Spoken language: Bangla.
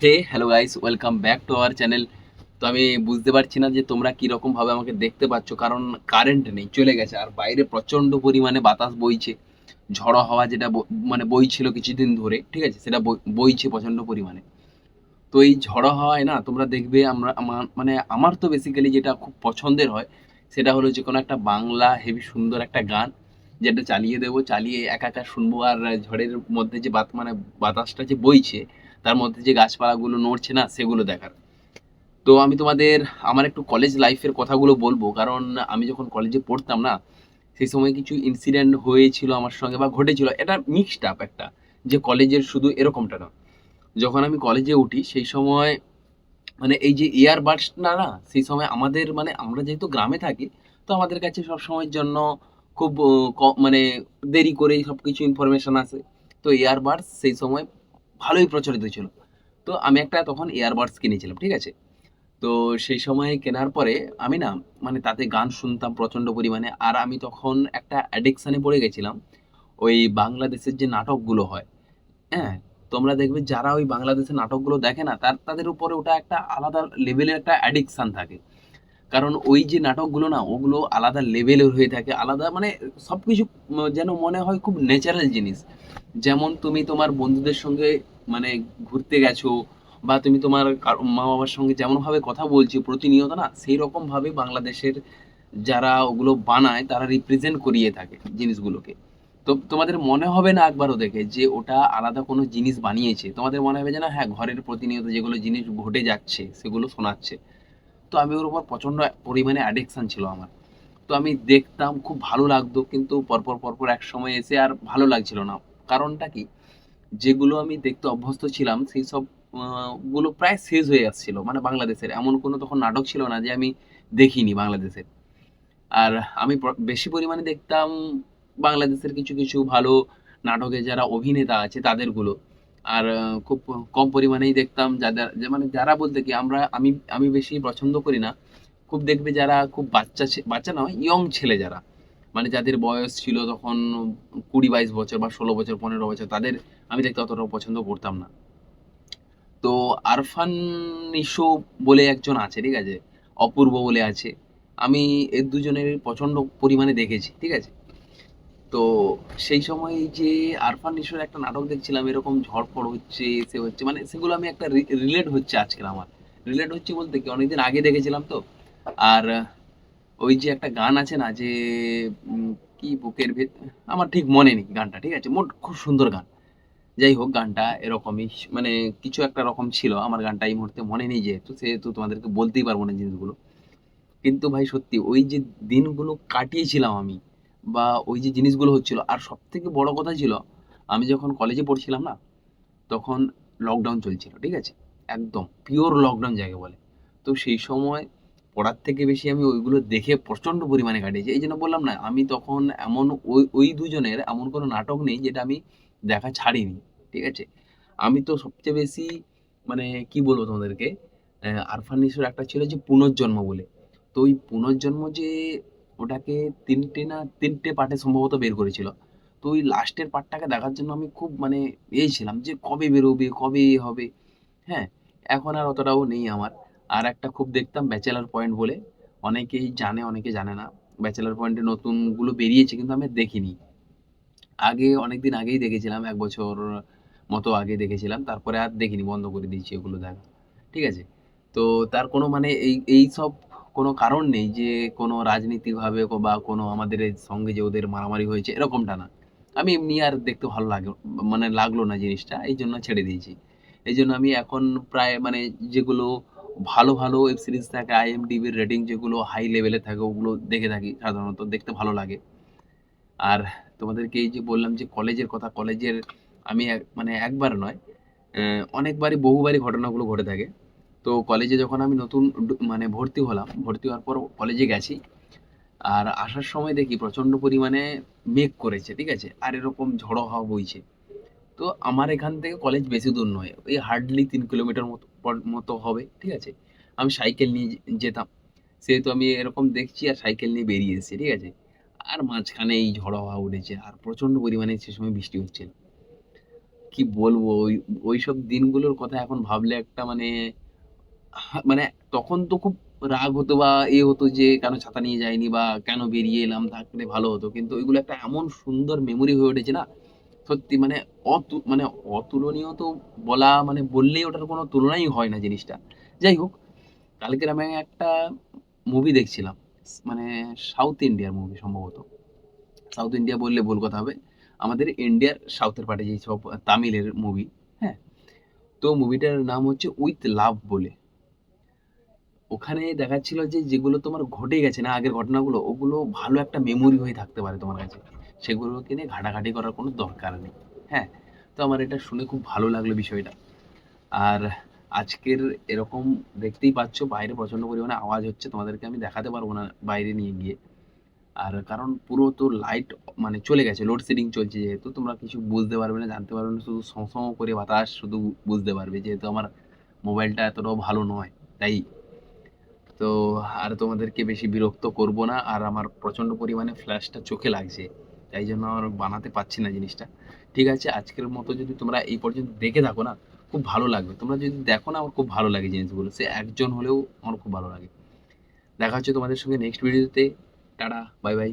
Hello guys, welcome back to our channel. তো আমি বুঝতে পারছি না যে তোমরা কিরকম ভাবে আমাকে দেখতে পাচ্ছ, কারণ কারেন্ট নেই, চলে গেছে। আর বাইরে প্রচন্ড পরিমাণে বাতাস বইছে, ঝড়ো হাওয়া যেটা মানে বইছিল কিছুদিন ধরে, ঠিক আছে, সেটা বইছে প্রচন্ড পরিমাণে। তো এই ঝড়ো হাওয়ায় না তোমরা দেখবে, আমার তো বেসিক্যালি যেটা খুব পছন্দের হয় সেটা হলো যে কোনো একটা বাংলা হেভি সুন্দর একটা গান, যেটা চালিয়ে দেবো, চালিয়ে একা একা শুনবো। আর ঝড়ের মধ্যে যে বাতাসটা যে বইছে, তার মধ্যে যে গাছপালাগুলো নড়ছে না, সেগুলো দেখার। তো আমি তোমাদের আমার একটু কলেজ লাইফের কথাগুলো বলবো, কারণ আমি যখন কলেজে পড়তাম না, সেই সময় কিছু ইনসিডেন্ট হয়েছিল আমার সঙ্গে বা ঘটেছিল। এটা মিক্সড আপ একটা, যে কলেজের শুধু এরকমটা না। যখন আমি কলেজে উঠি সেই সময় মানে এই যে ইয়ারবাডস না না সেই সময় আমাদের মানে আমরা যেহেতু গ্রামে থাকি, তো আমাদের কাছে সব সময়ের জন্য খুব মানে দেরি করেই সবকিছু ইনফরমেশন আসে। তো ইয়ারবাডস সেই সময় ভালোই প্রচলিত ছিল। তো আমি একটা তখন ইয়ারবাডস কিনেছিলাম, ঠিক আছে। তো সেই সময় কেনার পরে আমি না মানে তাতে গান শুনতাম প্রচন্ড পরিমাণে। আর আমি তখন একটা অ্যাডিকশানে পড়ে গেছিলাম, ওই বাংলাদেশের যে নাটকগুলো হয়, হ্যাঁ, তোমরা দেখবে যারা ওই বাংলাদেশের নাটকগুলো দেখে না, তাদের উপরে ওটা একটা আলাদা লেভেলের একটা অ্যাডিকশন থাকে। কারণ ওই যে নাটকগুলো না, ওগুলো আলাদা লেভেলের হয়ে থাকে, আলাদা মানে সবকিছু যেন মনে হয় খুব ন্যাচারাল জিনিস। যেমন তুমি তোমার বন্ধুদের সঙ্গে মানে ঘুরতে গেছো, বা তুমি তোমার মা বাবার সঙ্গে যেমন ভাবে কথা বলছো প্রতিনিয়ত, না সেই রকম ভাবে বাংলাদেশের যারা ওগুলো বানায় তারা রিপ্রেজেন্ট করিয়ে থাকে জিনিসগুলোকে। তো তোমাদের মনে হবে না একবারও দেখে যে ওটা আলাদা কোনো জিনিস বানিয়েছে, তোমাদের মনে হবে যে না, হ্যাঁ, ঘরের প্রতিনিয়ত যেগুলো জিনিস ঘটে যাচ্ছে সেগুলো শোনাচ্ছে। তো আমি ওর উপর প্রচন্ড পরিমাণে অ্যাডিকশন ছিল আমার। তো আমি দেখতাম, খুব ভালো লাগতো, কিন্তু পরপর পরপর এক সময় এসে আর ভালো লাগছিল না। কারণটা কি, যেগুলো আমি দেখতে অভ্যস্ত ছিলাম সেই সব গুলো প্রায় শেষ হয়ে আসছিল। মানে বাংলাদেশের এমন কোনো তখন নাটক ছিল না যে আমি দেখিনি বাংলাদেশের। আর আমি বেশি পরিমাণে দেখতাম বাংলাদেশের কিছু কিছু ভালো নাটকে যারা অভিনেতা আছে তাদেরগুলো। আর খুব কম পরিমাণেই দেখতাম যাদের মানে যারা বলতে কি আমি বেশি পছন্দ করি না। খুব দেখবে যারা খুব বাচ্চা নয়, ইয়ং ছেলে যারা, মানে যাদের বয়স ছিল তখন 20-22 বছর বা 16 বছর 15 বছর, তাদের আমি দেখতে অতটাও পছন্দ করতাম না। তো আরফান নিশো বলে একজন আছে, ঠিক আছে, অপূর্ব বলে আছে। আমি এর দুজনের প্রচন্ড পরিমাণে দেখেছি, ঠিক আছে। তো সেই সময় এই যে আরফান নিশোর একটা নাটক দেখছিলাম, এরকম ঝড়ফড় হচ্ছে, সে হচ্ছে, মানে সেগুলো আমি একটা রিলেট হচ্ছে আজকের আমার। রিলেট হচ্ছে বলতে কি, অনেকদিন আগে দেখেছিলাম তো। আর ওই যে একটা গান আছে না যে উম, কি বুকের আমার ঠিক মনে নেই গানটা, ঠিক আছে, মোট খুব সুন্দর গান। যাই হোক, গানটা এরকমই মানে কিছু একটা রকম ছিল। আমার গানটা এই মুহূর্তে মনে নেই, যেহেতু সেহেতু তোমাদেরকে বলতেই পারবো না জিনিসগুলো। কিন্তু ভাই সত্যি ওই যে দিনগুলো কাটিয়েছিলাম আমি, বা ওই যে জিনিসগুলো হচ্ছিল। আর সব থেকে বড় কথা ছিল, আমি যখন কলেজে পড়ছিলাম না, তখন লকডাউন চলছিল, ঠিক আছে, একদম পিওর লকডাউন যাকে বলে। তো সেই সময় পড়ার থেকে বেশি আমি ওইগুলো দেখে প্রচন্ড পরিমাণে কাটিয়েছি। এই জন্য বললাম না, আমি তখন এমন ওই ওই দুজনের এমন কোনো নাটক নেই যেটা আমি দেখা ছাড়িনি, ঠিক আছে। আমি তো সবচেয়ে বেশি মানে কি বলবো তোমাদেরকে, আরফান নিশোর একটা ছিল যে পুনর্জন্ম বলে। তো ওই পুনর্জন্ম যে ওটাকে তিনটে পার্টে সম্ভবত বের করেছিল। তো ওই লাস্টের পার্টটাকে দেখার জন্য আমি খুব মানে ছিলাম যে কবে বেরোবে, কবে হবে। হ্যাঁ, এখন আর অতটাও নেই আমার। আর একটা খুব দেখতাম ব্যাচেলার পয়েন্ট বলে, অনেকেই জানে অনেকে জানে না। ব্যাচেলার পয়েন্টে নতুনগুলো বেরিয়েছে কিন্তু আমি আর দেখিনি। আগে অনেকদিন আগেই দেখেছিলাম, 1 বছর মতো আগে দেখেছিলাম, তারপরে আর দেখিনি, বন্ধ করে দিয়েছি ওগুলো দেখা, ঠিক আছে। তো তার কোনো মানে এই সব কোনো কারণ নেই যে কোনো রাজনীতিভাবে বা কোনো আমাদের এর সঙ্গে যে ওদের মারামারি হয়েছে, এরকমটা না। আমি এমনি আর দেখতে ভালো লাগে, মানে লাগলো না জিনিসটা, এই জন্য ছেড়ে দিয়েছি। এই জন্য আমি এখন প্রায় মানে যেগুলো ভালো ভালো ওয়েব সিরিজ থাকে, আইএমডিবির রেটিং যেগুলো হাই লেভেলে থাকে, ওগুলো দেখে থাকি সাধারণত, দেখতে ভালো লাগে। আর তোমাদেরকে এই যে বললাম যে কলেজের কথা, কলেজের আমি মানে একবার নয়, অনেকবারই বহুবারই ঘটনাগুলো ঘটে থাকে। তো কলেজে যখন আমি নতুন মানে ভর্তি হলাম, ভর্তি হওয়ার পর কলেজে গেছি, আর আসার সময় দেখি প্রচন্ড পরিমাণে মেঘ করেছে, ঠিক আছে, আর এরকম ঝড়ো হাওয়া বইছে। তো আমার এখান থেকে কলেজ বেশি দূর নয়, ওই হার্ডলি 3 কিলোমিটার মতো হবে, ঠিক আছে। আমি সাইকেল নিয়ে যেতাম, সেহেতু আমি এরকম দেখছি আর সাইকেল নিয়ে বেরিয়ে এসেছি, ঠিক আছে। আর মাঝখানে এই ঝড়ো হাওয়া উঠেছে আর প্রচন্ড পরিমাণে সে সময় বৃষ্টি হচ্ছিল। কি বলবো, ওইসব দিনগুলোর কথা এখন ভাবলে একটা মানে মানে তখন তো খুব রাগ হতো বা হতো যে কেন ছাতা নিয়ে যায়নি বা কেন বেরিয়ে এলাম, থাকলে ভালো হতো। কিন্তু ওইগুলো একটা এমন সুন্দর মেমোরি হয়ে উঠেছে না, সত্যি মানে মানে অতুলনীয় তো বলা মানে বললেই ওটার কোনো তুলনাই হয় না জিনিসটা। যাই হোক, কালকের আমি একটা মুভি দেখছিলাম। মানে সাউথ ইন্ডিয়ার মুভি সম্ভবত। সাউথ ইন্ডিয়া বললে ভুল কথা হবে। আমাদের ইন্ডিয়ার সাউথের পার্টে যেসব তামিলের মুভি, হ্যাঁ? তো মুভিটার নাম হচ্ছে 'উইথ লাভ' বলে। ওখানে দেখাচ্ছিল যে যেগুলো তোমার ঘটে গেছে না আগের ঘটনাগুলো, ওগুলো ভালো একটা মেমোরি হয়ে থাকতে পারে তোমার কাছে। সেগুলোকে নিয়ে ঘাটাঘাটি করার কোনো দরকার নেই। হ্যাঁ? তো আমার এটা শুনে খুব ভালো লাগলো বিষয়টা। আর আজকের এরকম দেখতেই পাচ্ছ বাইরে প্রচণ্ড পরিমাণে আওয়াজ হচ্ছে। তোমাদেরকে আমি দেখাতে পারবো না বাইরে নিয়ে গিয়ে। আর কারণ পুরো তো লাইট মানে চলে গেছে, লোডশেডিং চলছে যেহেতু তোমরা কিছু বুঝতে পারবে না, জানতে পারবে না, শুধু সঁ সঁ করে বাতাস শুধু বুঝতে পারবে যেহেতু আমার মোবাইলটা এতটাও ভালো নয়। তাই তো আর তোমাদেরকে বেশি বিরক্ত করব না। আর আমার প্রচণ্ড পরিমাণে ফ্ল্যাশটা চোখে লাগছে। তাই জন্য আর বানাতে পারছি না জিনিসটা। ঠিক আছে, আজকের মতো যদি তোমরা এই পর্যন্ত দেখে থাকো না, খুব ভালো লাগবে। তোমরা যদি দেখো না, আমার খুব ভালো লাগে জিনিসগুলো। সে একজন হলেও আমার খুব ভালো লাগে। দেখা হচ্ছে তোমাদের সঙ্গে নেক্সট ভিডিওতে। Tata, bye bye.